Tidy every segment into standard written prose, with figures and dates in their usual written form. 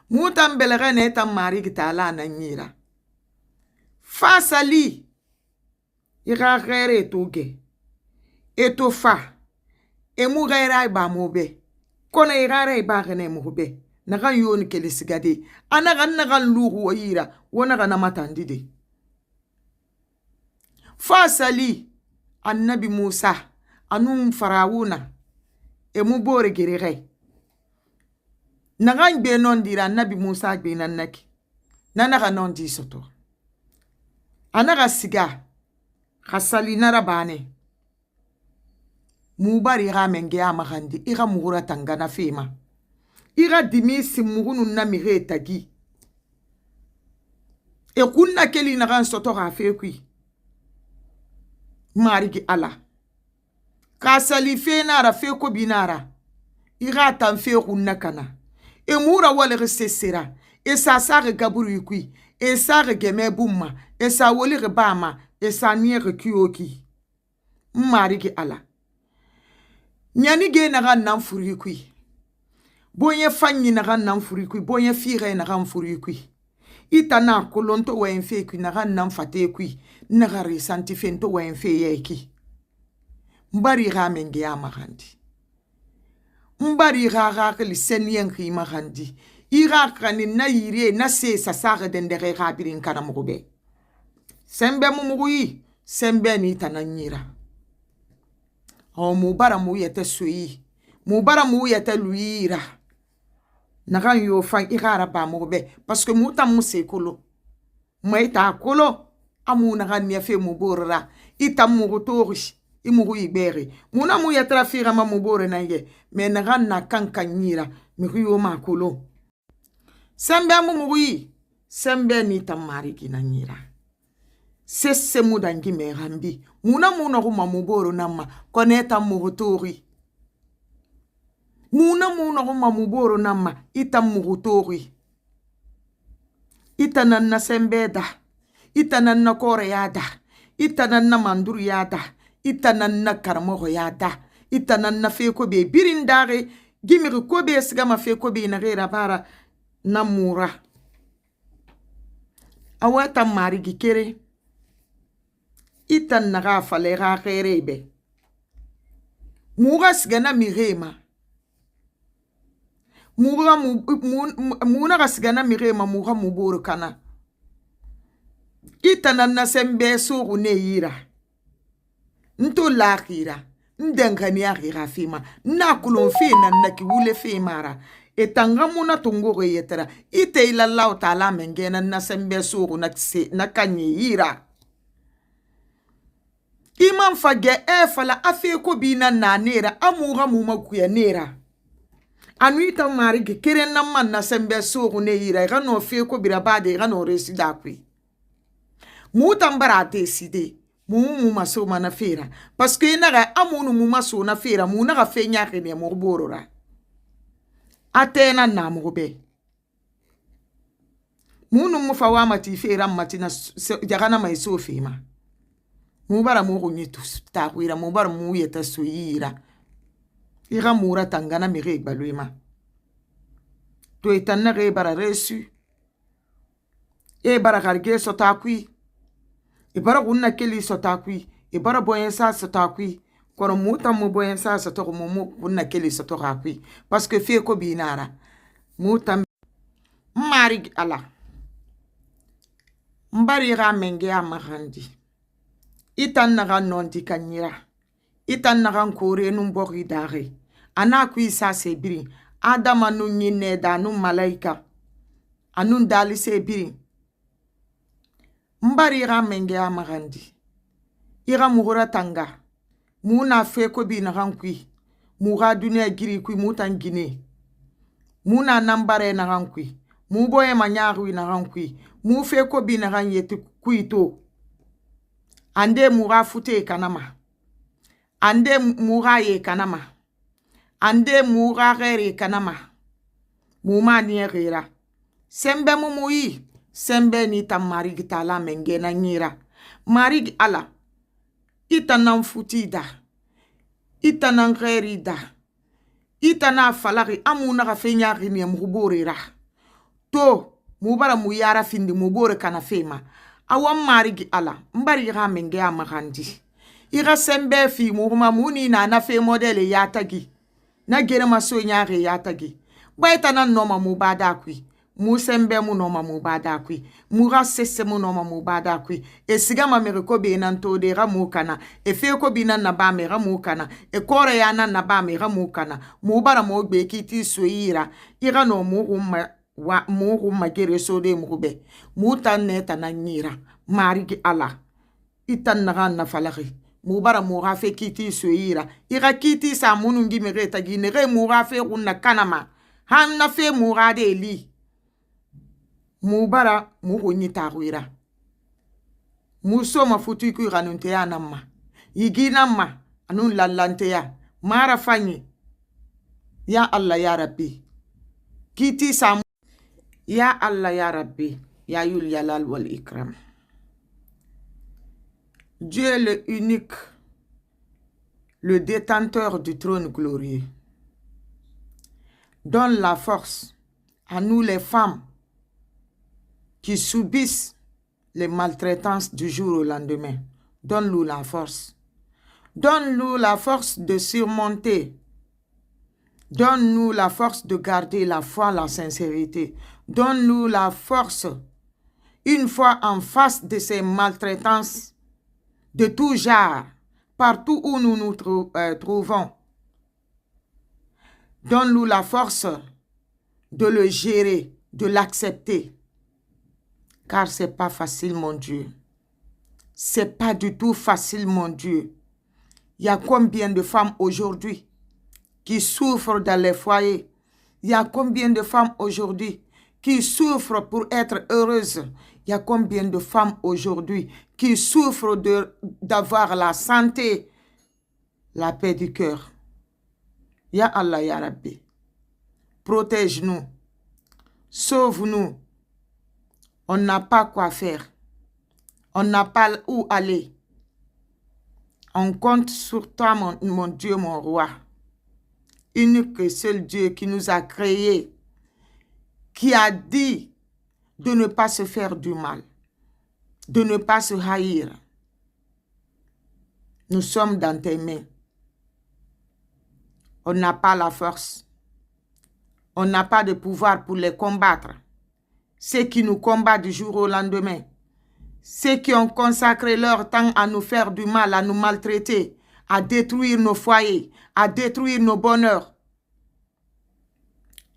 Mutan belere ne tam marigi tala na nyira. Fasali. Ira gere toge. Eto fa. Emu gere ba mobe. Kona ira ba gene mobe. Nagan yoni kele sigade. Anagan nagan lugu wa yira. Wonaga na matandide. Fasali. Annabi Musa. Anum farawuna. Emu bore gerere. Nagan be non dira Annabi Musa be nanaki. Nanaga non di soto. Anaga siga. Khasali narabane. Mubari ga menge amagandi. Iga mugura tangana fema. Iga dimisi mugunu na mire tagi. E kunna keli nagan soto ga fekui. Marigi ala. Khasali fe nara feko binara. Iga tan fe kunna kana. E mura wale resesera. E sa sare gaburu yukui. E sare geme bumma. E sa wole rebama. E sa niere kyoki. Marigi ala. Nyani ge nagan nan furu yukui. Bonye fanyi nagan nan furu yukui. Bonye fire nagan furu yukui. Ita na kolonto wa enfe kui nagan nan fate kui. Nagari santifento wa enfe yeki. Mbari ramenge ya magandi. Mbari rara senyen ki magandi. Ira kani na yire na se sasare dendere rabirin kana mugube. Sembe mumugui. Sembe ni tananyira. O mubara mu yete sui. Mubara mu yete luira. Nagan yo fan igara ba mugube. Paske muta muse kolo. Maita kolo. Amu nagan niafe muborra. Ita mugutorish. Imugu ibere. Muna mu yetra fira ma mubore na ye. Me nagan na kanka nyira. Miyo ma kolo. Sembe mumugui. Sembe ni tamariki na nyira. Sesse mudangi me rambi. Muna kuma muboro nama. Koneta mugutori. Muna kuma muboro nama. Ita mugutori. Ita nanna sembeda. Ita nanna koreyada. Ita nanna manduriyada. Ita nanna karamoyada. Ita nanna feko be birindare. Gimiri kobe sigama feko be nagera bara namura. Awata marigi kere. Ita naga falera gerebe. Mura sigana mirema. Muna sigana mirema mura muboro kana. Ita nanna sembe suru ne yira. Nto lakira. Ndengani agira fima. Nakulon fe nanaki wule fe mara. Etanga muna tungore yetera. Ite ila lauta la mengena na sembe suru na kanye yira. Iman fage fala afeko bina na nera amura muma kuya nera. Anuita marige keren na man na sembe suru ne yira. Gano feko birabade gano resida kwi. Mutambara deside. Mumu maso mana fera. Paske naga amunu mumaso na fera. Munaga fenya kene morborora. Atena na mugube. Munu mufawa mati fera mati na jagana maiso fema. Mubara mugu nyitus. Takwira mubara mu yeta suyira. Ira mura tangana mire baluima. To etana rebara resu. Bara garge sotakwi. Ibara guna keli sotakwi. Ibara boyensa sotakwi. Kono muta mu boyensa sotok mu guna keli sotakwi. Paske fe ko binara. Muta marig ala. Mbari ramenge amagandi. Itan naga nondi kanyira. Itan naga nkore numbori dare. Anakwi sa sebiri. Adam anu nyine da anu malaika. Anu dali sebiri. Mbari ramenge amagandi. Ira mugura tanga. Muna feko bi nagankwi. Muga dunia giri kwi mutan gine. Muna nambare nagankwi. Muboye manyarwi nagankwi. Mu feko bi naganyeti kuito. Ande muga fute kanama. Ande muga ye kanama. Ande muga gere kanama. Muma niye gira. Sembe mumuyi. Sembe ni ta marigi tala mengena nyira. Marigi ala. Ita nan futida. Ita nan gerida. Ita na falari amuna ga fenya gini mruborira. To mubara mu yara findi mubore kana fema. Awam marigi ala. Mbari ira menge amarandi. Ira sembe fi muhuma muni na fe modele yatagi. Na gere maso nyare yatagi. Baita na noma mubada kwi. Musembe mu noma mubada kwi. Mura sese mu noma mubada kwi. E siga mameriko be nan to de ramukana. E fe ko binan na ba me ramukana. E kore ya nan na ba me ramukana. Mubara mo gbe kiti suira. Ira no mu magere so de mube. Mutan neta na nyira. Marigi ala. Itan na falari. Mubara mura fe kiti suira. Ira kiti sa munungi mereta ginere mura fe unna kanama. Han na fe mura de li. Mubara muhunyi taruira. Muso mafutu ku ranunte ya namma. Yigi namma anun lalante ya. Mara fanyi. Ya Allah ya Rabbi. Kiti sa ya Allah ya Rabbi. Ya yul yalal wal ikram. Dieu est le unique, le détenteur du trône glorieux. Donne la force à nous les femmes qui subissent les maltraitances du jour au lendemain. Donne-nous la force. Donne-nous la force de surmonter. Donne-nous la force de garder la foi, la sincérité. Donne-nous la force, une fois en face de ces maltraitances, de tout genre, partout où nous nous trouvons. Donne-nous la force de le gérer, de l'accepter. Car ce n'est pas facile, mon Dieu. Ce n'est pas du tout facile, mon Dieu. Il y a combien de femmes aujourd'hui qui souffrent dans les foyers? Il y a combien de femmes aujourd'hui qui souffrent pour être heureuses? Il y a combien de femmes aujourd'hui qui souffrent d'avoir la santé, la paix du cœur? Ya Allah, Ya Rabbi, protège-nous, sauve-nous. On n'a pas quoi faire. On n'a pas où aller. On compte sur toi, mon Dieu, mon roi. Unique et seul Dieu qui nous a créés, qui a dit de ne pas se faire du mal, de ne pas se haïr. Nous sommes dans tes mains. On n'a pas la force. On n'a pas de pouvoir pour les combattre. Ceux qui nous combattent du jour au lendemain, ceux qui ont consacré leur temps à nous faire du mal, à nous maltraiter, à détruire nos foyers, à détruire nos bonheurs,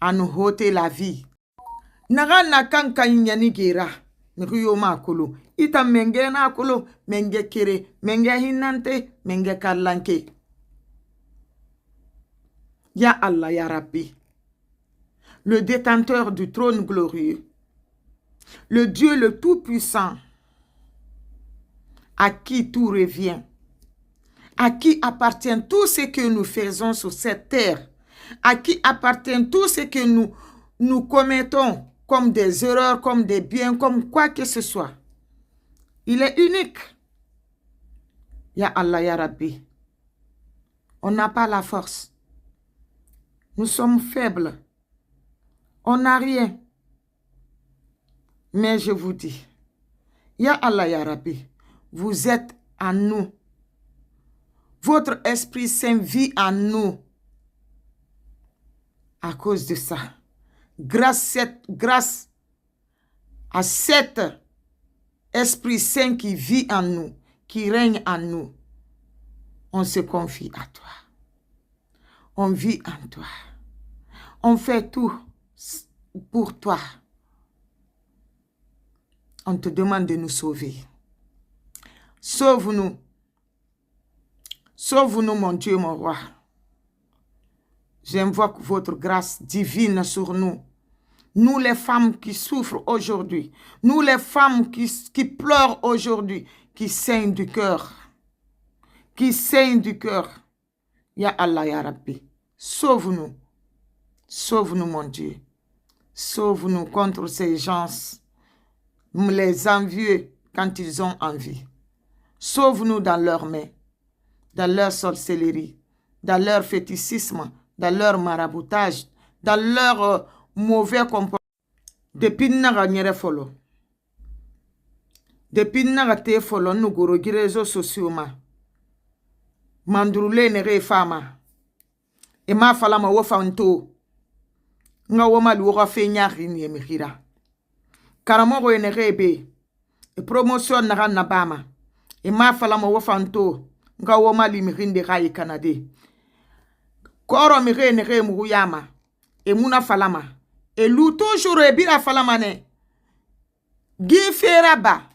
à nous ôter la vie. Nagana kanka nyani gira, nriyo makulu. Ita menge na kulu, menge kere, menge hinante, menge karlanke. Ya Allah, Ya Rabbi, le détenteur du trône glorieux, le Dieu le Tout-Puissant, à qui tout revient, à qui appartient tout ce que nous faisons sur cette terre, à qui appartient tout ce que nous commettons comme des erreurs, comme des biens, comme quoi que ce soit. Il est unique. Ya Allah, Ya Rabbi. On n'a pas la force. Nous sommes faibles. On n'a rien. Mais je vous dis, Ya Allah, Ya Rabbi, vous êtes en nous. Votre Esprit Saint vit en nous. À cause de ça, grâce à cet Esprit Saint qui vit en nous, qui règne en nous, on se confie à toi. On vit en toi. On fait tout pour toi. On te demande de nous sauver. Sauve-nous. Sauve-nous, mon Dieu, mon roi. J'invoque votre grâce divine sur nous. Nous les femmes qui souffrent aujourd'hui. Nous les femmes qui pleurent aujourd'hui. Qui saignent du cœur. Qui saignent du cœur. Ya Allah, Ya Rabbi. Sauve-nous. Sauve-nous, mon Dieu. Sauve-nous contre ces gens, les envieux quand ils ont envie. Sauve-nous dans leurs mains, dans leur sorcellerie, dans leur fétichisme, dans leur maraboutage, dans leur mauvais comportement, Depuis naga nyere folo. Depuis naga te folo nuguro gi réseaux sociaux ma. Mandrule nere fama. E ma fala ma wo fanto. Nga wo ma luwa fe nyari ni emihira. Karamogo nere be. E promotion naga nabama. E ma fala ma wo fanto. Nga wo ma limihinde ga yi kanade. Koro mire nere muguyama. E muna falama. Et l'ou toujours e bira falama ne. Gi fera ba.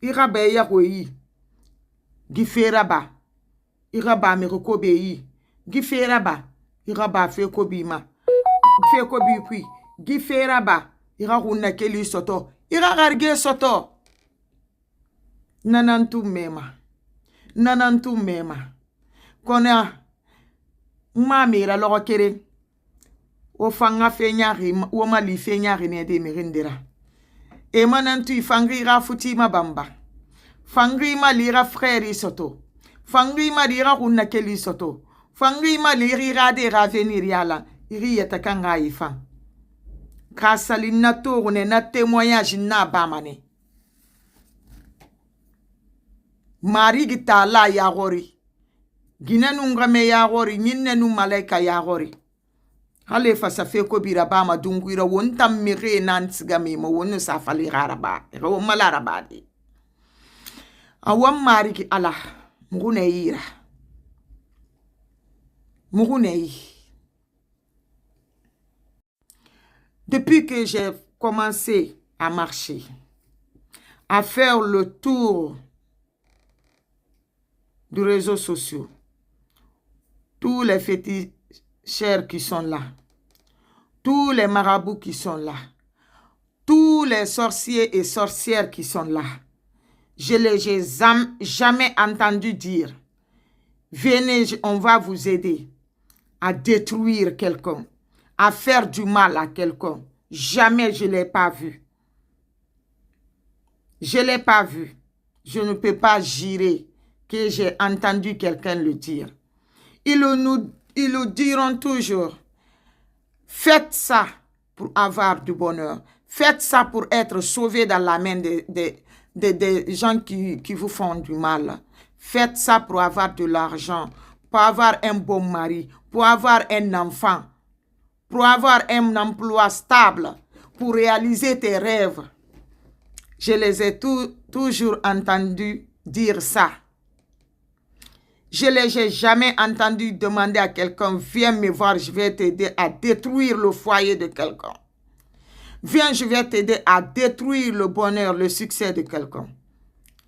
Ira be ya yi. Gi fera ba. Ira ba me ko be yi. Gi fera ba. Ira ba fe ko bi ma. Fe ko bi kui. Gi fera ba. Ira hunna keli soto. Ira garge soto. Nanantu mema. Nanantu mema. Kona. Ma mera logo kere. O fanga fe nyari. O mali fe nyari ne de merindera. E manantu ifangri ra futi ma bamba. Fangri ma lira frère soto. Fangri ma lira hunna keli soto. Fangri ma lira de ra venir yala. Iri yatakanga ifan. Kasali na tourne na témoignage na bamane. Mari gita la yagori. Ginenu ngame yagori. Nyinenu malaika yagori. Hale fasa fe ko bira bama dunguira wontam mire nan tsigame mo wonu sa fali garaba. Ro malaraba di. Awam mari ki ala. Mugune ira. Mugune yi. Depuis que j'ai commencé à marcher, à faire le tour des réseaux sociaux, tous les féticheurs qui sont là, tous les marabouts qui sont là, tous les sorciers et sorcières qui sont là, je les ai jamais entendu dire, venez, on va vous aider à détruire quelqu'un, à faire du mal à quelqu'un. Jamais je ne l'ai pas vu. Je ne l'ai pas vu. Je ne peux pas jurer que j'ai entendu quelqu'un le dire. Ils nous diront toujours, faites ça pour avoir du bonheur. Faites ça pour être sauvé dans la main des gens qui vous font du mal. Faites ça pour avoir de l'argent, pour avoir un bon mari, pour avoir un enfant, pour avoir un emploi stable, pour réaliser tes rêves. Je les ai toujours entendus dire ça. Je ne les ai jamais entendus demander à quelqu'un, viens me voir, je vais t'aider à détruire le foyer de quelqu'un. Viens, je vais t'aider à détruire le bonheur, le succès de quelqu'un.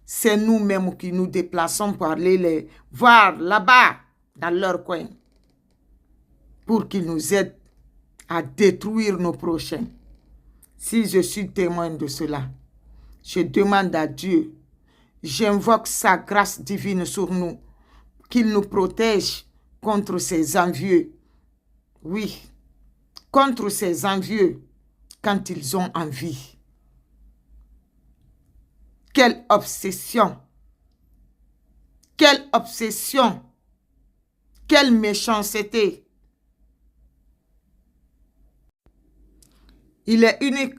C'est nous-mêmes qui nous déplaçons pour aller les voir là-bas, dans leur coin, pour qu'ils nous aident à détruire nos prochains. Si je suis témoin de cela, je demande à Dieu, j'invoque sa grâce divine sur nous, qu'il nous protège contre ces envieux. Oui, contre ces envieux quand ils ont envie. Quelle obsession! Quelle obsession! Quelle méchanceté! Il est unique.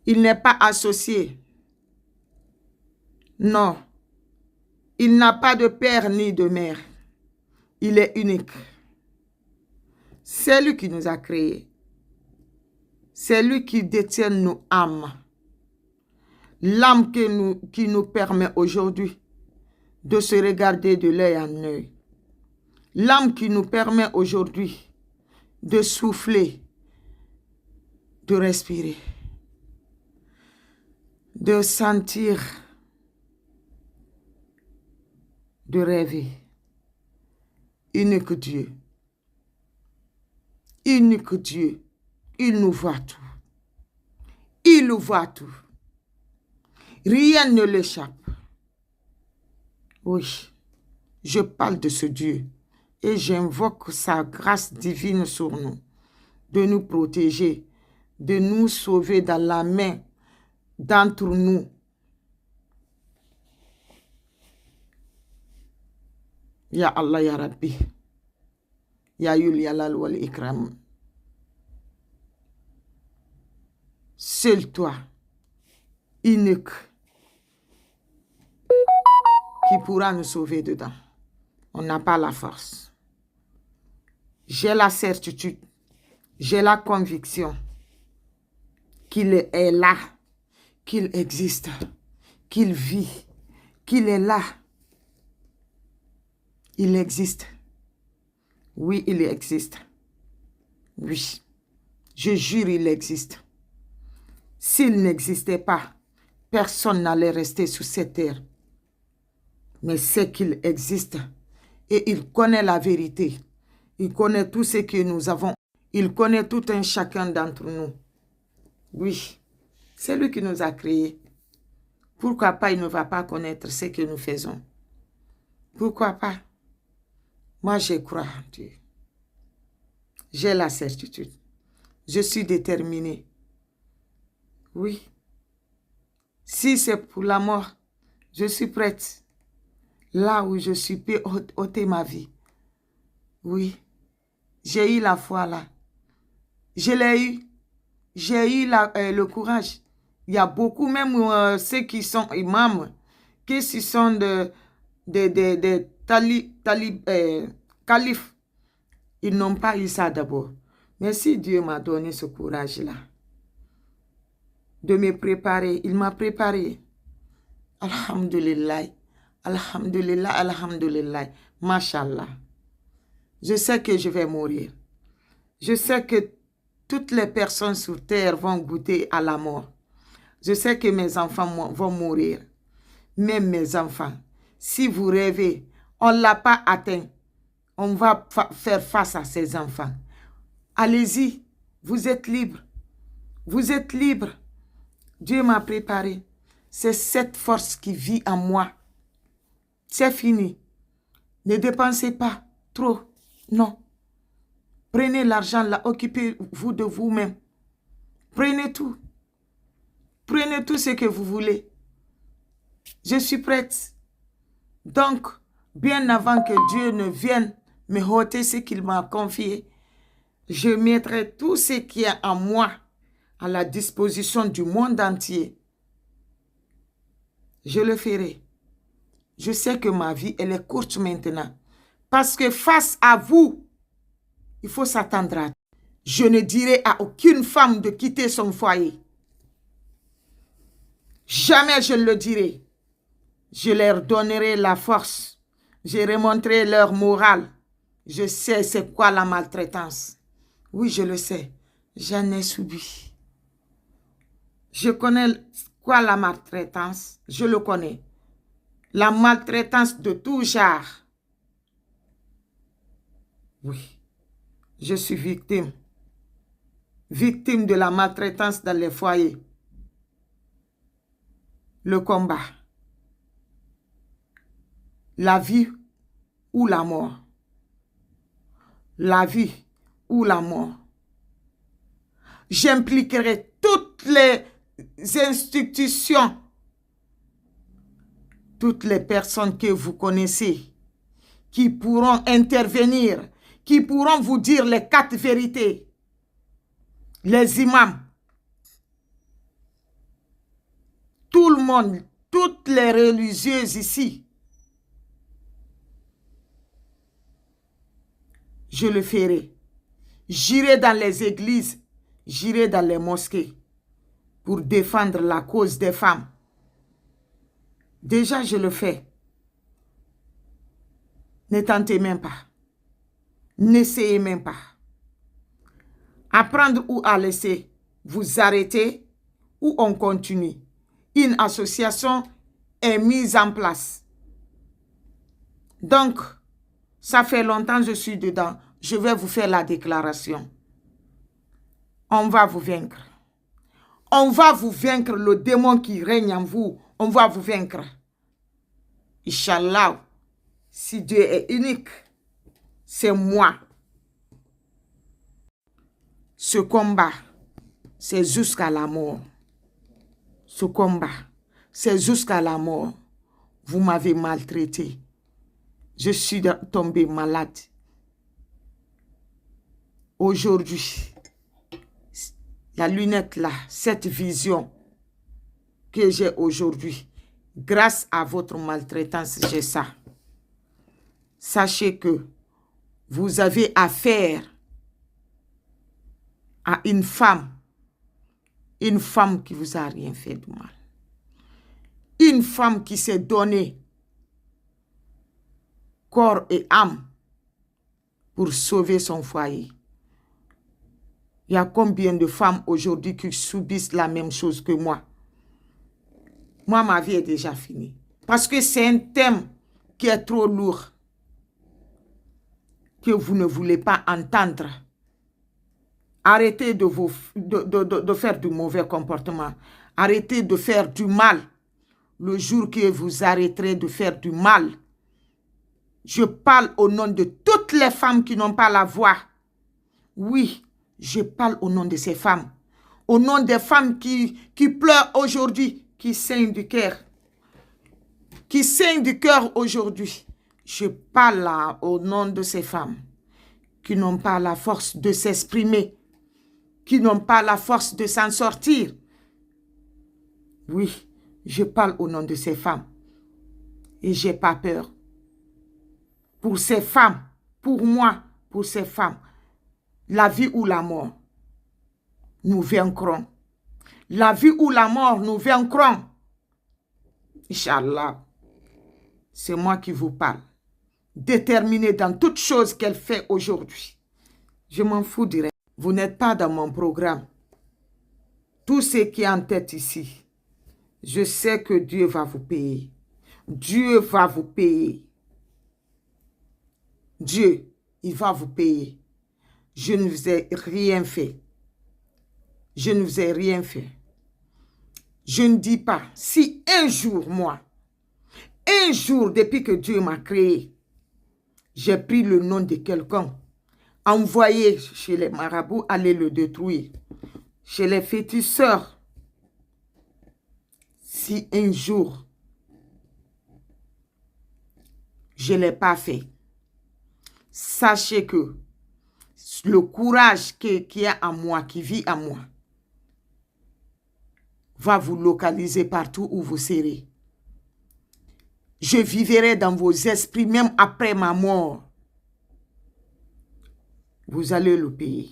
Il n'est pas associé. Non. Il n'a pas de père ni de mère. Il est unique. C'est lui qui nous a créés. C'est lui qui détient nos âmes. L'âme qui nous permet aujourd'hui de se regarder de l'œil en œil. L'âme qui nous permet aujourd'hui de souffler, de respirer, de sentir, de rêver. Unique Dieu. Unique Dieu. Il nous voit tout. Il nous voit tout. Rien ne l'échappe. Oui, je parle de ce Dieu et j'invoque sa grâce divine sur nous, de nous protéger, de nous sauver dans la main d'entre nous. Ya Allah, Ya Rabbi, Ya Yul Yalal wal Ikram. Seul toi, unique, qui pourra nous sauver dedans. On n'a pas la force. J'ai la certitude, j'ai la conviction qu'il est là, qu'il existe, qu'il vit, qu'il est là. Il existe. Oui, il existe. Oui, je jure, il existe. S'il n'existait pas, personne n'allait rester sur cette terre. Mais c'est qu'il existe et il connaît la vérité. Il connaît tout ce que nous avons. Il connaît tout un chacun d'entre nous. Oui, c'est lui qui nous a créés. Pourquoi pas il ne va pas connaître ce que nous faisons? Pourquoi pas? Moi, je crois en Dieu. J'ai la certitude. Je suis déterminée. Oui. Si c'est pour la mort, je suis prête. Là où je suis, peux ôter ma vie. Oui. J'ai eu la foi là. Je l'ai eu. J'ai eu le courage. Il y a beaucoup, même ceux qui sont imams, qui sont de califes. Ils n'ont pas eu ça d'abord. Mais si Dieu m'a donné ce courage-là, de me préparer, il m'a préparé. Alhamdulillah, alhamdulillah, alhamdulillah, mashallah. Je sais que je vais mourir. Je sais que toutes les personnes sur terre vont goûter à la mort. Je sais que mes enfants vont mourir. Même mes enfants, si vous rêvez, on ne l'a pas atteint. On va faire face à ces enfants. Allez-y, vous êtes libres. Vous êtes libres. Dieu m'a préparé. C'est cette force qui vit en moi. C'est fini. Ne dépensez pas trop. Non. Prenez l'argent là, occupez-vous de vous-même. Prenez tout. Prenez tout ce que vous voulez. Je suis prête. Donc, bien avant que Dieu ne vienne me ôter ce qu'il m'a confié, je mettrai tout ce qui est en moi à la disposition du monde entier. Je le ferai. Je sais que ma vie, elle est courte maintenant. Parce que face à vous, il faut s'attendre à tout. Je ne dirai à aucune femme de quitter son foyer. Jamais je le dirai. Je leur donnerai la force. Je remonterai leur morale. Je sais c'est quoi la maltraitance. Oui, je le sais. J'en ai subi. Je connais quoi la maltraitance. Je le connais. La maltraitance de tout genre. Oui, je suis victime. Victime de la maltraitance dans les foyers. Le combat. La vie ou la mort. La vie ou la mort. J'impliquerai toutes les institutions, toutes les personnes que vous connaissez, qui pourront intervenir, qui pourront vous dire les 4 vérités. Les imams. Tout le monde, toutes les religieuses ici. Je le ferai. J'irai dans les églises, j'irai dans les mosquées pour défendre la cause des femmes. Déjà, je le fais. Ne tentez même pas. N'essayez même pas. Apprendre ou à laisser, vous arrêtez ou on continue. Une association est mise en place. Donc, ça fait longtemps que je suis dedans. Je vais vous faire la déclaration. On va vous vaincre. On va vous vaincre, le démon qui règne en vous. On va vous vaincre. Inch'Allah, si Dieu est unique, c'est moi. Ce combat, c'est jusqu'à la mort. Ce combat, c'est jusqu'à la mort. Vous m'avez maltraité. Je suis tombée malade. Aujourd'hui, La lunette là, cette vision que j'ai aujourd'hui, grâce à votre maltraitance, j'ai ça. Sachez que vous avez affaire à une femme qui vous a rien fait de mal. Une femme qui s'est donnée corps et âme pour sauver son foyer. Il y a combien de femmes aujourd'hui qui subissent la même chose que moi? Moi, ma vie est déjà finie. Parce que c'est un thème qui est trop lourd, que vous ne voulez pas entendre. Arrêtez de faire du mauvais comportement. Arrêtez de faire du mal. Le jour que vous arrêterez de faire du mal, je parle au nom de toutes les femmes qui n'ont pas la voix. Oui, je parle au nom de ces femmes. Au nom des femmes qui pleurent aujourd'hui, qui saignent du cœur. Qui saignent du cœur aujourd'hui. Je parle là au nom de ces femmes qui n'ont pas la force de s'exprimer, qui n'ont pas la force de s'en sortir. Oui, je parle au nom de ces femmes. Et je n'ai pas peur. Pour ces femmes, pour moi, pour ces femmes, la vie ou la mort, nous vaincrons. La vie ou la mort, nous vaincrons. Inch'Allah, c'est moi qui vous parle. Déterminée dans toute chose qu'elle fait aujourd'hui. Je m'en fous direct. Vous n'êtes pas dans mon programme. Tout ce qui est en tête ici, je sais que Dieu va vous payer. Dieu va vous payer. Dieu, il va vous payer. Je ne vous ai rien fait. Je ne vous ai rien fait. Je ne dis pas, si un jour, moi, un jour depuis que Dieu m'a créé, j'ai pris le nom de quelqu'un, envoyé chez les marabouts, aller le détruire, chez les féticheurs, si un jour, je ne l'ai pas fait, sachez que le courage qui est en moi, qui vit en moi, va vous localiser partout où vous serez. Je vivrai dans vos esprits même après ma mort. Vous allez le payer.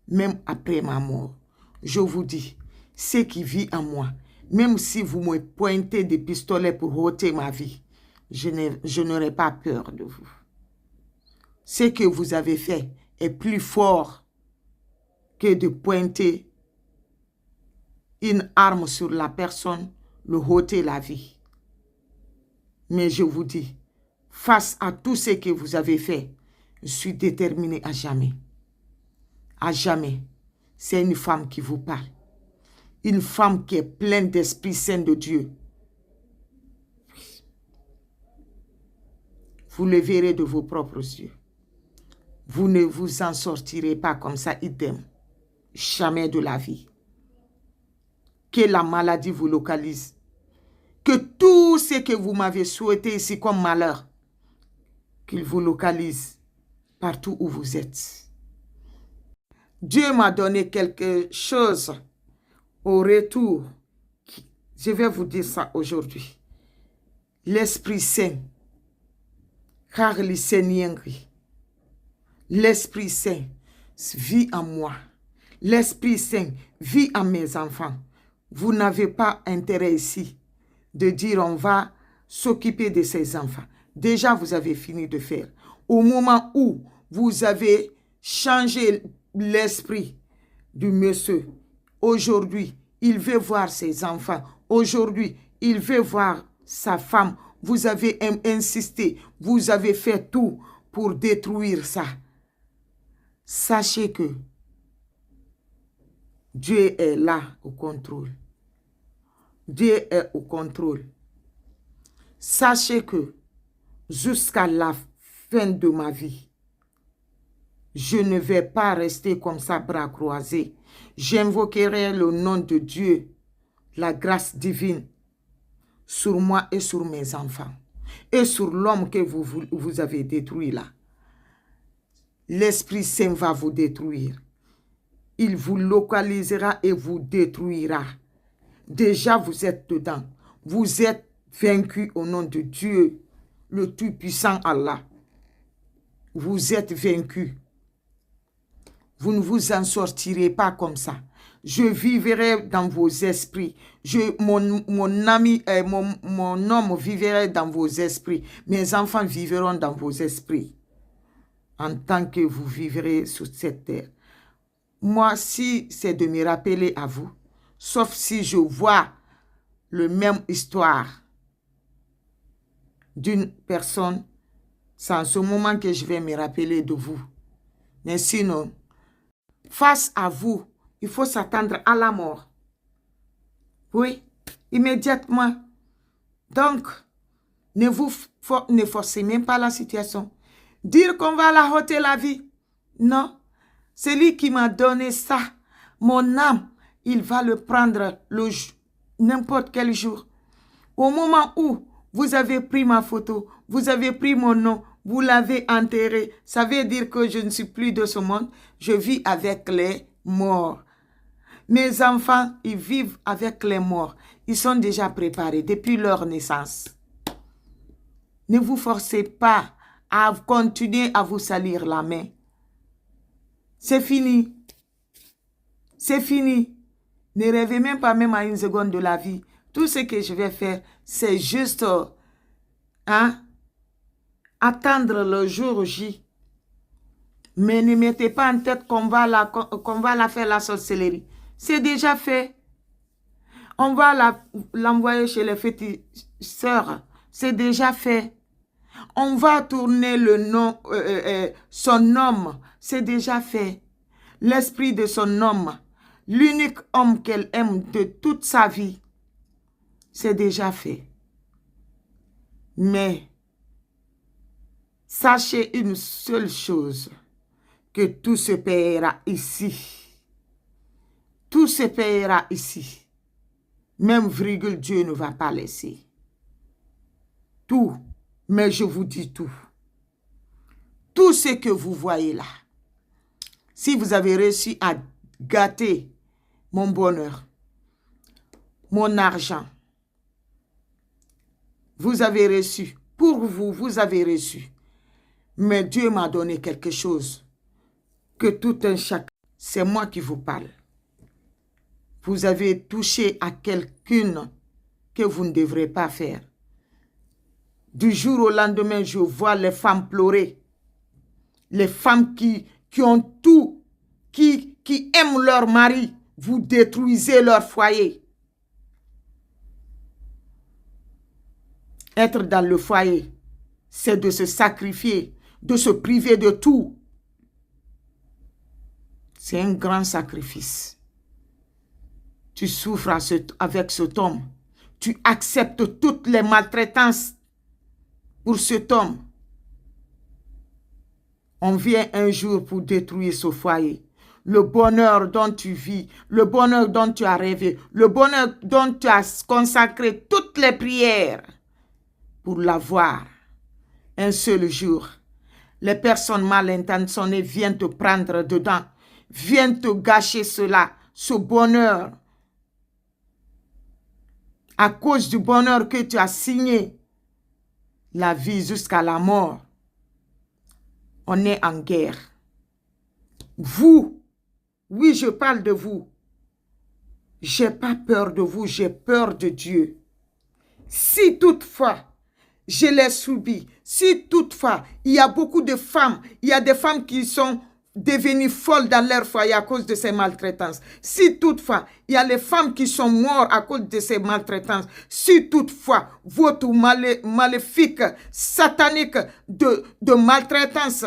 Même après ma mort. Je vous dis, ce qui vit en moi, même si vous me pointez des pistolets pour ôter ma vie, je n'aurai pas peur de vous. Ce que vous avez fait est plus fort que de pointer une arme sur la personne, le ôter la vie. Mais je vous dis, face à tout ce que vous avez fait, je suis déterminée à jamais. À jamais. C'est une femme qui vous parle. Une femme qui est pleine d'Esprit Saint de Dieu. Vous le verrez de vos propres yeux. Vous ne vous en sortirez pas comme ça, idem. Jamais de la vie. Que la maladie vous localise. Que tout ce que vous m'avez souhaité ici comme malheur, qu'il vous localise partout où vous êtes. Dieu m'a donné quelque chose au retour. Je vais vous dire ça aujourd'hui. L'Esprit Saint. Car l'Esprit Saint vit en moi. L'Esprit Saint vit en mes enfants. Vous n'avez pas intérêt ici de dire on va s'occuper de ces enfants. Déjà, vous avez fini de faire. Au moment où vous avez changé l'esprit du monsieur, aujourd'hui, il veut voir ses enfants. Aujourd'hui, il veut voir sa femme. Vous avez insisté, vous avez fait tout pour détruire ça. Sachez que Dieu est là au contrôle. Dieu est au contrôle. Sachez que jusqu'à la fin de ma vie, je ne vais pas rester comme ça, bras croisés. J'invoquerai le nom de Dieu, la grâce divine, sur moi et sur mes enfants. Et sur l'homme que vous avez détruit là. L'Esprit Saint va vous détruire. il vous localisera et vous détruira. Déjà, vous êtes dedans. Vous êtes vaincu au nom de Dieu, le Tout-Puissant Allah. Vous êtes vaincu. Vous ne vous en sortirez pas comme ça. Je vivrai dans vos esprits. Mon ami, mon homme vivrait dans vos esprits. Mes enfants vivront dans vos esprits. En tant que vous vivrez sur cette terre. Moi, si c'est de me rappeler à vous, sauf si je vois la même histoire d'une personne, c'est en ce moment que je vais me rappeler de vous. Mais sinon, face à vous, il faut s'attendre à la mort. Oui, immédiatement. Donc, ne forcez même pas la situation. Dire qu'on va la ôter la vie. Non. C'est lui qui m'a donné ça. Mon âme, il va le prendre n'importe quel jour. Au moment où vous avez pris ma photo, vous avez pris mon nom, vous l'avez enterré, ça veut dire que je ne suis plus de ce monde. Je vis avec les morts. Mes enfants, ils vivent avec les morts. Ils sont déjà préparés depuis leur naissance. Ne vous forcez pas à continuer à vous salir la main. C'est fini. C'est fini. Ne rêvez même pas même à une seconde de la vie. Tout ce que je vais faire, c'est juste attendre le jour J. Mais ne mettez pas en tête qu'on va la faire la sorcellerie. C'est déjà fait. On va l'envoyer chez les féticheurs. C'est déjà fait. On va tourner son homme. C'est déjà fait. L'esprit de son homme. L'unique homme qu'elle aime de toute sa vie. C'est déjà fait. Mais, sachez une seule chose. Que tout se paiera ici. Tout se paiera ici. Même virgule, Dieu ne va pas laisser. Tout. Mais je vous dis tout. Tout ce que vous voyez là. Si vous avez réussi à gâter mon bonheur, mon argent, vous avez reçu. Pour vous, vous avez reçu. Mais Dieu m'a donné quelque chose. Que tout un chacun. C'est moi qui vous parle. Vous avez touché à quelqu'une que vous ne devrez pas faire. Du jour au lendemain, je vois les femmes pleurer. Les femmes qui ont tout, qui aiment leur mari. Vous détruisez leur foyer. Être dans le foyer, c'est de se sacrifier, de se priver de tout. C'est un grand sacrifice. Tu souffres avec cet homme. Tu acceptes toutes les maltraitances pour cet homme. On vient un jour pour détruire ce foyer. Le bonheur dont tu vis, le bonheur dont tu as rêvé, le bonheur dont tu as consacré toutes les prières pour l'avoir. Un seul jour, les personnes mal intentionnées viennent te prendre dedans, viennent te gâcher cela, ce bonheur. À cause du bonheur que tu as signé, la vie jusqu'à la mort, on est en guerre. Vous, oui, je parle de vous. J'ai pas peur de vous, j'ai peur de Dieu. Si toutefois, je l'ai subi, si toutefois, il y a beaucoup de femmes, il y a des femmes qui sont devenues folles dans leur foyer à cause de ces maltraitances. Si toutefois, il y a les femmes qui sont mortes à cause de ces maltraitances. Si toutefois, votre maléfique, satanique de maltraitance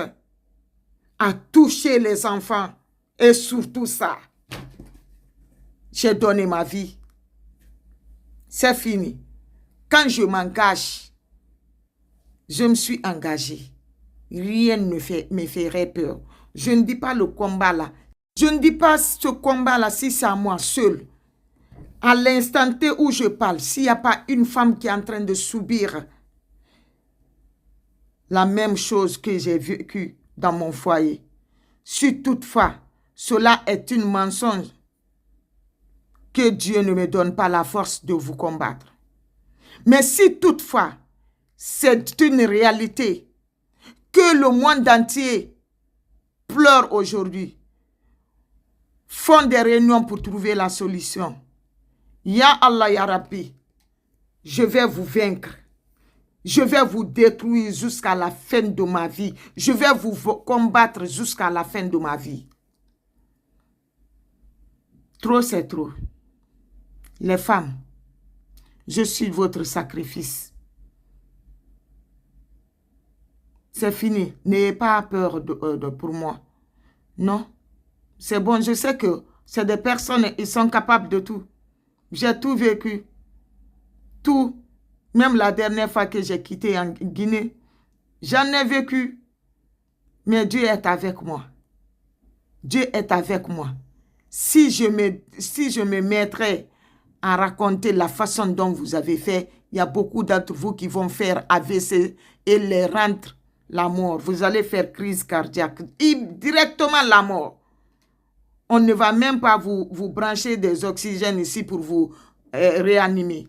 a touché les enfants, et surtout ça, j'ai donné ma vie. C'est fini. Quand je m'engage, je me suis engagée. Rien ne me ferait peur. Je ne dis pas le combat là. Je ne dis pas ce combat là si c'est à moi seul. À l'instant T où je parle, s'il n'y a pas une femme qui est en train de subir la même chose que j'ai vécue dans mon foyer, si toutefois Cela est un mensonge que Dieu ne me donne pas la force de vous combattre. Mais si toutefois, c'est une réalité que le monde entier pleure aujourd'hui, font des réunions pour trouver la solution. Ya Allah, Ya Rabbi, je vais vous vaincre. Je vais vous détruire jusqu'à la fin de ma vie. Je vais vous combattre jusqu'à la fin de ma vie. Trop, c'est trop. Les femmes, je suis votre sacrifice. C'est fini. N'ayez pas peur pour moi. Non. C'est bon, je sais que c'est des personnes, ils sont capables de tout. J'ai tout vécu. Tout. Même la dernière fois que j'ai quitté en Guinée, j'en ai vécu. Mais Dieu est avec moi. Dieu est avec moi. Si je me mettrais à raconter la façon dont vous avez fait, il y a beaucoup d'entre vous qui vont faire AVC et les rentrent la mort. Vous allez faire crise cardiaque. Directement la mort. On ne va même pas vous brancher des oxygènes ici pour vous réanimer.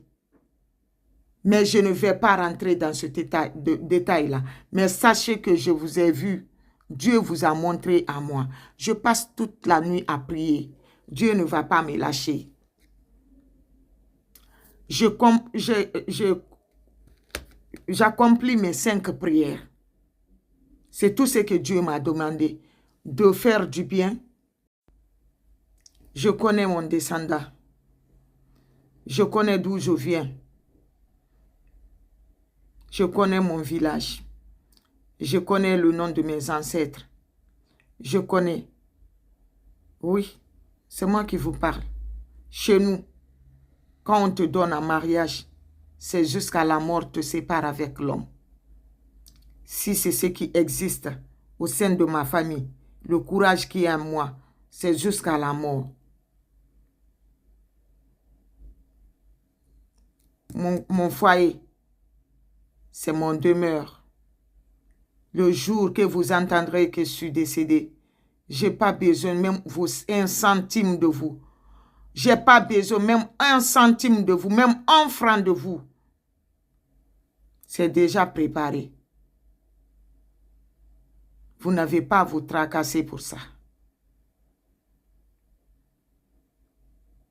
Mais je ne vais pas rentrer dans ce détail-là. Mais sachez que je vous ai vu. Dieu vous a montré à moi. Je passe toute la nuit à prier. Dieu ne va pas me lâcher. J'accomplis mes 5 prières. C'est tout ce que Dieu m'a demandé. De faire du bien. Je connais mon descendant. Je connais d'où je viens. Je connais mon village. Je connais le nom de mes ancêtres. Je connais. Oui, c'est moi qui vous parle. Chez nous, quand on te donne un mariage, c'est jusqu'à la mort te sépare avec l'homme. Si c'est ce qui existe au sein de ma famille, le courage qui est en moi, c'est jusqu'à la mort. Mon foyer, c'est mon demeure. Le jour que vous entendrez que je suis décédé, je n'ai pas besoin même un centime de vous. Je n'ai pas besoin même un centime de vous, même un franc de vous. C'est déjà préparé. Vous n'avez pas à vous tracasser pour ça.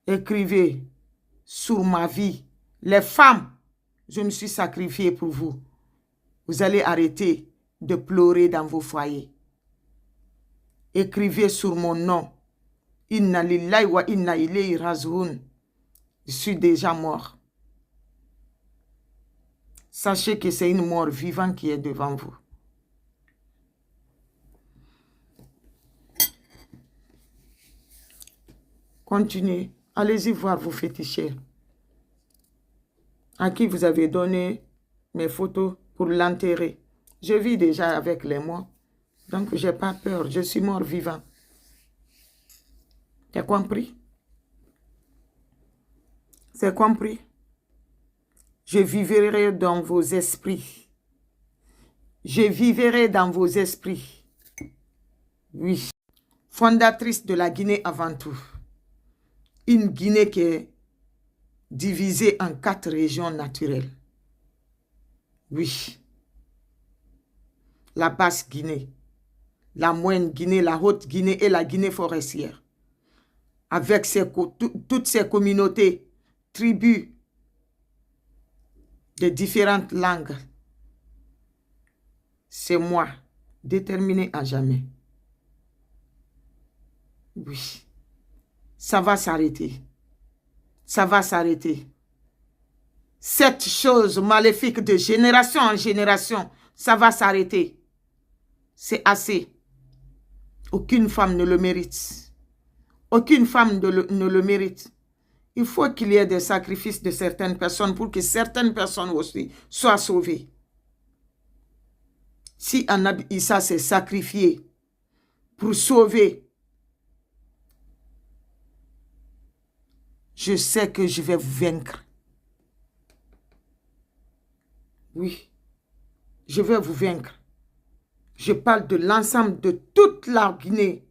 Écrivez sur ma vie. Les femmes, je me suis sacrifiée pour vous. Vous allez arrêter de pleurer dans vos foyers. Écrivez sur mon nom. Inna lillahi wa inna ilayhi raji'un. Je suis déjà mort. Sachez que c'est une mort vivante qui est devant vous. Continuez. Allez-y voir vos féticheurs. À qui vous avez donné mes photos pour l'enterrer. Je vis déjà avec les morts. Donc, je n'ai pas peur. Je suis mort vivant. Tu as compris? C'est compris? Je vivrai dans vos esprits. Je vivrai dans vos esprits. Oui. Fondatrice de la Guinée avant tout. Une Guinée qui est divisée en 4 régions naturelles. Oui. La basse Guinée, la moyenne Guinée, la haute Guinée et la Guinée forestière. Avec toutes ces communautés, tribus de différentes langues. C'est moi, déterminé à jamais. Oui. Ça va s'arrêter. Ça va s'arrêter. Cette chose maléfique de génération en génération, ça va s'arrêter. C'est assez. Aucune femme ne le mérite. Aucune femme ne le mérite. Il faut qu'il y ait des sacrifices de certaines personnes pour que certaines personnes aussi soient sauvées. Si Annabi Issa s'est sacrifié pour sauver, je sais que je vais vous vaincre. Oui, je vais vous vaincre. Je parle de l'ensemble de toute la Guinée,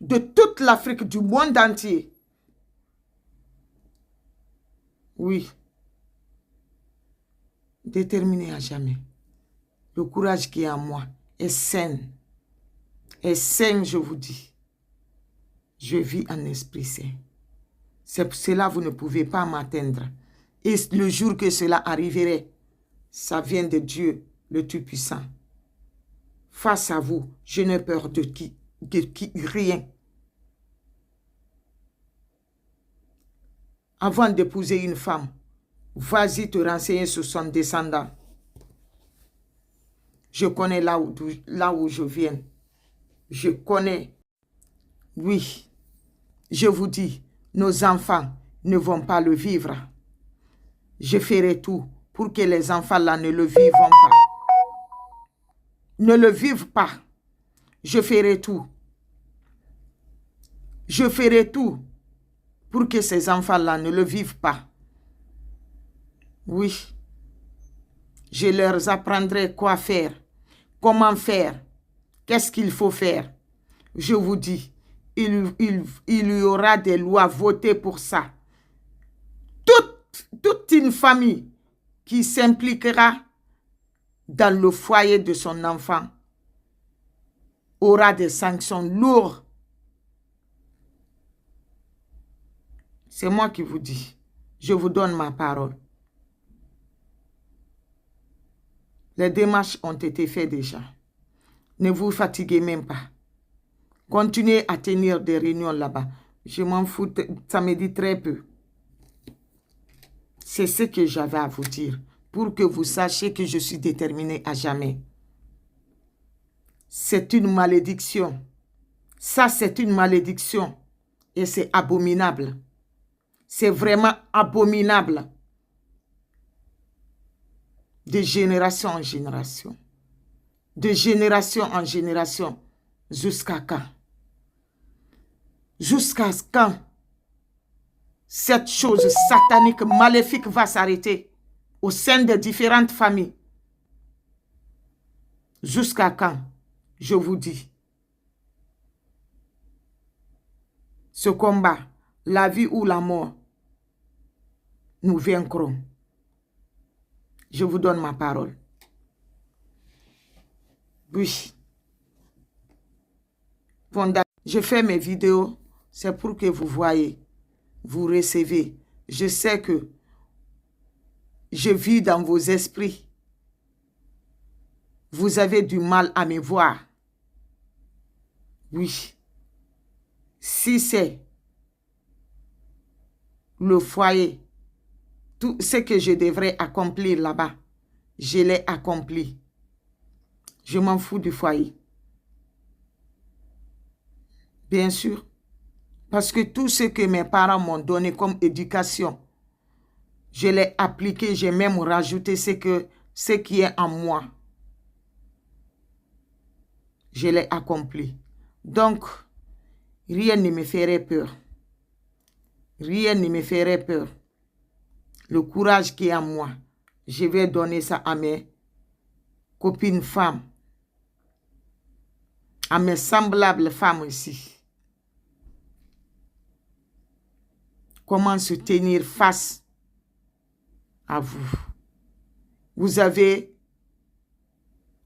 de toute l'Afrique, du monde entier. Oui. Déterminé à jamais. Le courage qui est en moi est sain. Est sain, je vous dis. Je vis en esprit sain. C'est pour cela que vous ne pouvez pas m'atteindre. Et le jour que cela arriverait, ça vient de Dieu, le Tout-Puissant. Face à vous, je n'ai peur de qui, rien. Avant d'épouser une femme, vas-y te renseigner sur son descendant. Je connais là où je viens. Je connais. Oui, je vous dis, nos enfants ne vont pas le vivre. Je ferai tout pour que les enfants là ne le vivent pas. Ne le vivent pas. Je ferai tout. Je ferai tout pour que ces enfants-là ne le vivent pas. Oui. Je leur apprendrai quoi faire, comment faire, qu'est-ce qu'il faut faire. Je vous dis, il y aura des lois votées pour ça. Toute une famille qui s'impliquera dans le foyer de son enfant aura des sanctions lourdes. C'est moi qui vous dis. Je vous donne ma parole. Les démarches ont été faites déjà. Ne vous fatiguez même pas. Continuez à tenir des réunions là-bas. Je m'en fous, ça me dit très peu. C'est ce que j'avais à vous dire. Pour que vous sachiez que je suis déterminée à jamais. C'est une malédiction. Ça, c'est une malédiction. Et c'est abominable. C'est vraiment abominable. De génération en génération. De génération en génération. Jusqu'à quand? Jusqu'à quand cette chose satanique, maléfique va s'arrêter au sein de différentes familles? Jusqu'à quand? Je vous dis. Ce combat, la vie ou la mort, nous vaincrons. Je vous donne ma parole. Oui. Je fais mes vidéos, c'est pour que vous voyez, vous recevez. Je sais que je vis dans vos esprits. Vous avez du mal à me voir. Oui. Si c'est le foyer, tout ce que je devrais accomplir là-bas, je l'ai accompli. Je m'en fous du foyer. Bien sûr. Parce que tout ce que mes parents m'ont donné comme éducation, je l'ai appliqué, j'ai même rajouté ce qui est en moi. Je l'ai accompli. Donc, rien ne me ferait peur. Rien ne me ferait peur. Le courage qui est en moi, je vais donner ça à mes copines femmes, à mes semblables femmes ici. Comment se tenir face à vous. Vous avez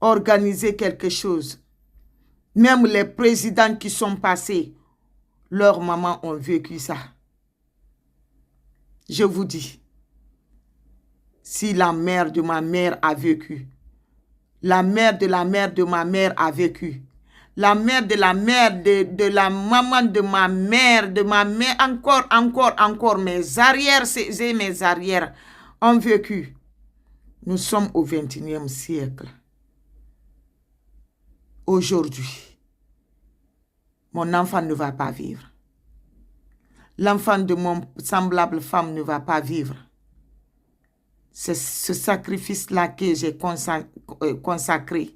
organisé quelque chose. Même les présidents qui sont passés, leurs mamans ont vécu ça. Je vous dis, si la mère de ma mère a vécu, la mère de la mère de ma mère a vécu, la mère de la mère de la maman de ma mère, encore, mes arrières et mes arrières ont vécu. Nous sommes au 21e siècle. Aujourd'hui, mon enfant ne va pas vivre. L'enfant de mon semblable femme ne va pas vivre. C'est ce sacrifice-là que j'ai consacré.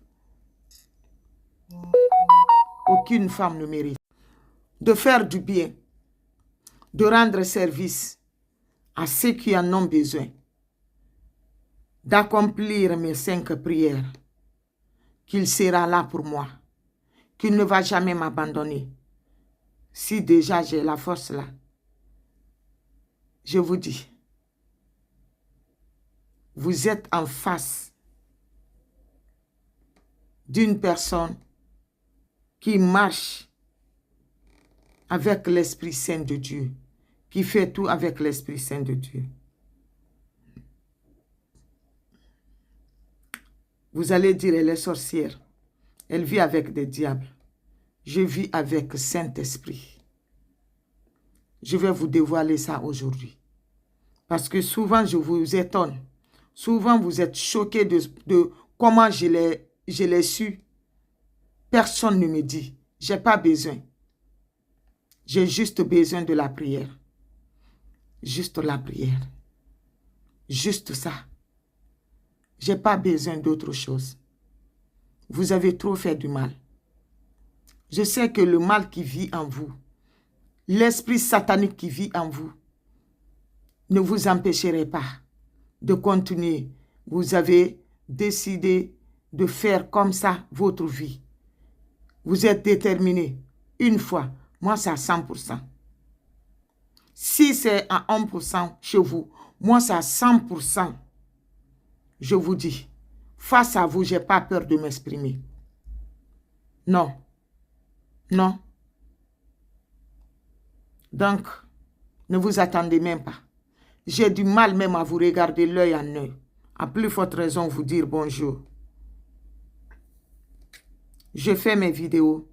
Aucune femme ne mérite. De faire du bien, de rendre service à ceux qui en ont besoin, d'accomplir mes 5 prières, qu'il sera là pour moi, qu'il ne va jamais m'abandonner. Si déjà j'ai la force là, je vous dis, vous êtes en face d'une personne qui marche avec l'Esprit Saint de Dieu, qui fait tout avec l'Esprit Saint de Dieu. Vous allez dire, elle est sorcière. Elle vit avec des diables. Je vis avec Saint-Esprit. Je vais vous dévoiler ça aujourd'hui. Parce que souvent, je vous étonne. Souvent, vous êtes choqués de comment je l'ai su. Personne ne me dit. Je n'ai pas besoin. J'ai juste besoin de la prière. Juste la prière. Juste ça. Je n'ai pas besoin d'autre chose. Vous avez trop fait du mal. Je sais que le mal qui vit en vous, l'esprit satanique qui vit en vous, ne vous empêcherait pas de continuer. Vous avez décidé de faire comme ça votre vie. Vous êtes déterminé. Une fois, moi c'est à 100%. Si c'est à 1% chez vous, moi c'est à 100%. Je vous dis, face à vous, je n'ai pas peur de m'exprimer. Non. Non. Donc, ne vous attendez même pas. J'ai du mal même à vous regarder l'œil en œil. À plus forte raison, vous dire bonjour. Je fais mes vidéos.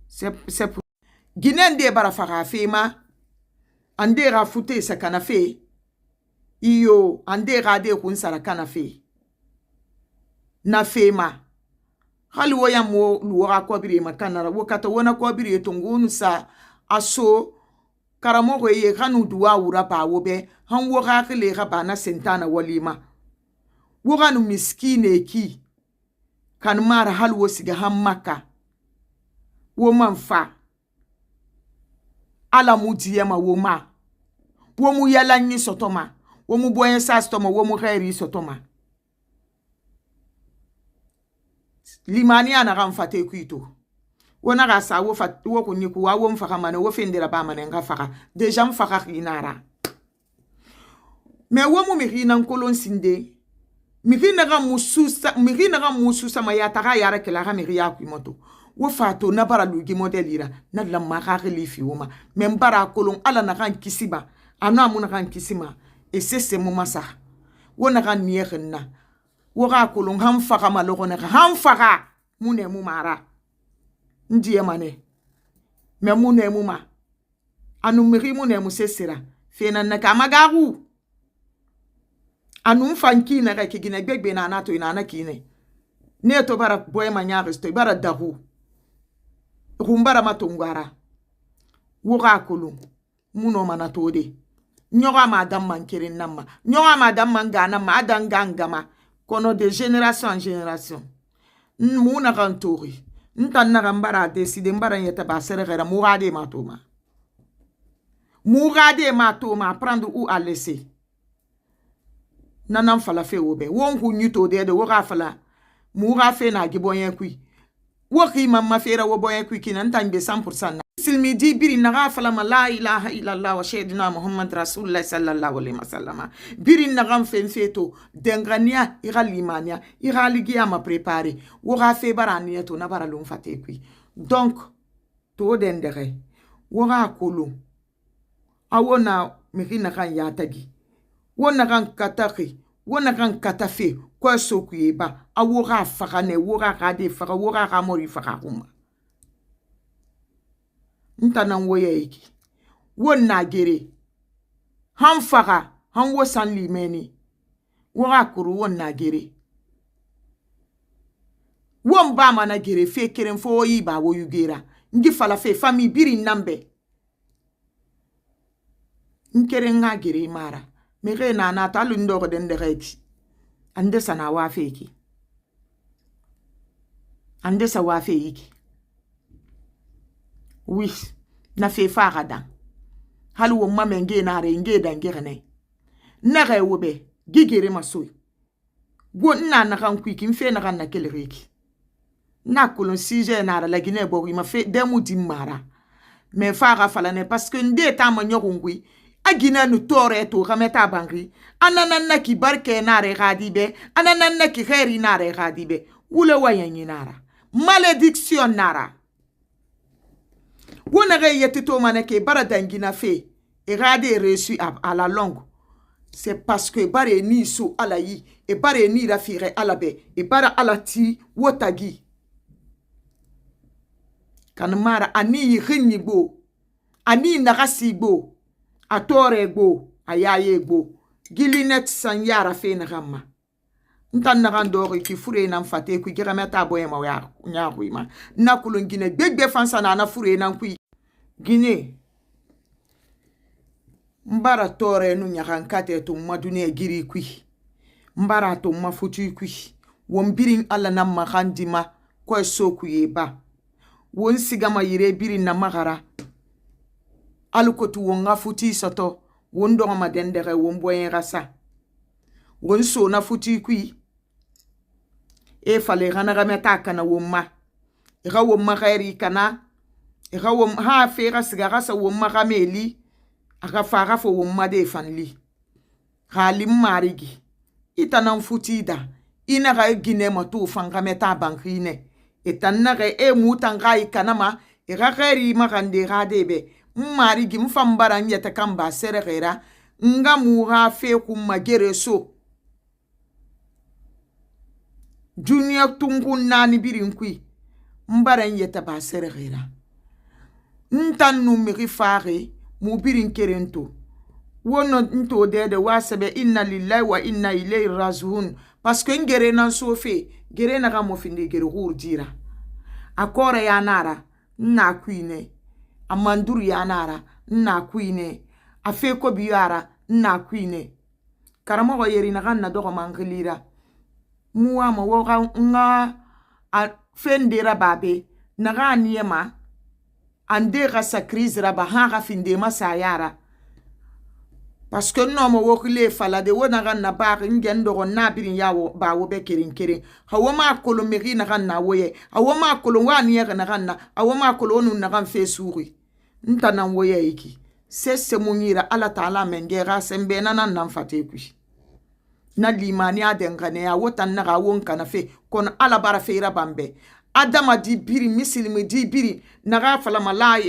C'est pour... Guinéen de barafara fema. Ande rafute sa kanafe. Iyo, ande rade kunsara kanafe. Na fema. Hali woya mo luwa kwa bire makanara. Wakata wana kwa bire tongunu sa aso. Karamogo ye kanu duwa ura pa wobe. Han woga kile rabana sentana walima. Woga nu miskine ki. Kan mara hali wosiga hammaka. Woman fa. Ala mudiyema woma. Womu yala nyi sotoma. Womu boyen sastoma. Womu gairi sotoma. Limani anaga mfate kuito. Wona ga sa wo fat wo ko niku wa wo mfaka mane wo fendera ba mane nga faka deja mfaka kinara. Me wo mu mirina nkolon sinde. Mirina ga mususa ma ya taga yara kila ga miri ya ku moto. Wo fato na bara lugi modelira na la maka lifi woma. Me mbara kolon ala na kan kisiba. Ana mu na kan kisima. E sese mu masa. Wo na kan niyekhna. Wo ga kolon ham faka maloko na ham faka mune mu mara. Ndiye mane. Me mune mu ma. Anu miri mune mu sesira. Fena na kamagaru. Anu mfanki na reke gine gbegbe na anato ina anakine. Ne to bara boye manyare sto bara dahu. Rumbara matongwara. Woga kolon. Muno manatode. Nyoga madam mankirin nama. Nyoga madam mangana ma adangangama. Kono de génération en génération. Muna kantori. Ntana mbara décider mbara yeta ba serera mourade matoma. Mourade matoma prendre ou à laisser. Nanam fala fe obe. Won ku nyuto de woga fala. Moura fe na giboyen kui. Woki mamma fera wo boyen kui kinan tanbe 100%. Silmi di biri naga fala ma la ilaha illallah wa shaydina Muhammad Rasulullah sallallahu alaihi wasallam. Biri naga feto dengania ira limania ira ligia ma préparer. Woga fe barania to na baralum fate kui. Donc to dendere. Woga kolo. Awona mirina kan yatagi. Wona kan kataki. Wona kan katafe. Kwa sokuyeba. Awoga fakane. Woga kade faka. Woga kamori faka kuma. Ntana woye iki. Wona gere. Han faka. Han wosan limeni. Woga kuru wona gere. Won ba mana gere fe keren fo yiba wo yugera. Ngi fala fe fami biri nambe. Nkere nga gere mara. Mire na na talu ndoko dende reki. Ande sana wafe iki. Ande sa wafe iki. Oui. Na fe fagada. Halu wo mame nge na re nge da nge ne. Nare wobe. Gigere masoy. Gwo na kan kwiki mfe na kan na kele reki. Na kolon sije na la gine bo ma fe demu di mara. me faga falane parce que nde ta ma nyogungui agina nu tore to gameta bangri anananna ki barke nare gadibe anananna ki khairi nare gadibe wule wayanyi nara malédiction nara wona ga yetito manake bara dangina fe et rade reçu à la longue c'est parce que bare ni so alayi et bare ni rafire alabe et bara alati wotagi kan mara ani yigni bo ani nagasi bo atore bo ayaye bo gilinet san yara fe na gamma ntan nagan dori ki fure nan fate ku girameta boye ma ya nyaku ma nakulun gine gbegbe fansa na fure nan ku gine mbara tore nu nyakan kate to madune giri ku mbara to mafutu ku wombirin alla nan makandima ko so ku yeba won sigama yire birin na magara alukotu wonga futi soto wondo ma dendere won boyen rasa won so na futi ku e fale gana gameta kana womma ga womma khairi kana ga wom ha fera sigara sa womma gameli aga faga fo womma de fanli halim marigi itanan futida ina ga gine matu fanga meta bankine etanna ga e mutanga ikanama e ga khairi magande ga debe marigi mfambara nyeta kamba serera nga mu ha fe ku magere so junior tungu nani birin kui mbaran yeta ba serera ntanu miri fare mu birin kerento wono nto de wasabe inna lillahi wa inna ilayhi rajiun parce que ngere nan sofe gere na ga mo finde gere hurdira akore ya nara na kuine amanduru ya nara na kuine afe ko biyara na kuine karamo go yeri na ganna do manglira muwa mo woga nga a fendera babe na ganiema ande ga sakriz raba ha ga finde masayara parce que no mo wokle fala de wona ganna ba ngendo na birin yawo ba wo be kerin hawo ma kolo meri na ganna woye hawo ma kolo wani ya na ganna hawo ma kolo nu na gan fe suri nta nan woye iki sese munyira ala taala mengera sembe nan fate ku na limani adengane ya wotan na ga wonka na fe kon ala bara feira bambe adama di biri misilimi di biri na ga fala malai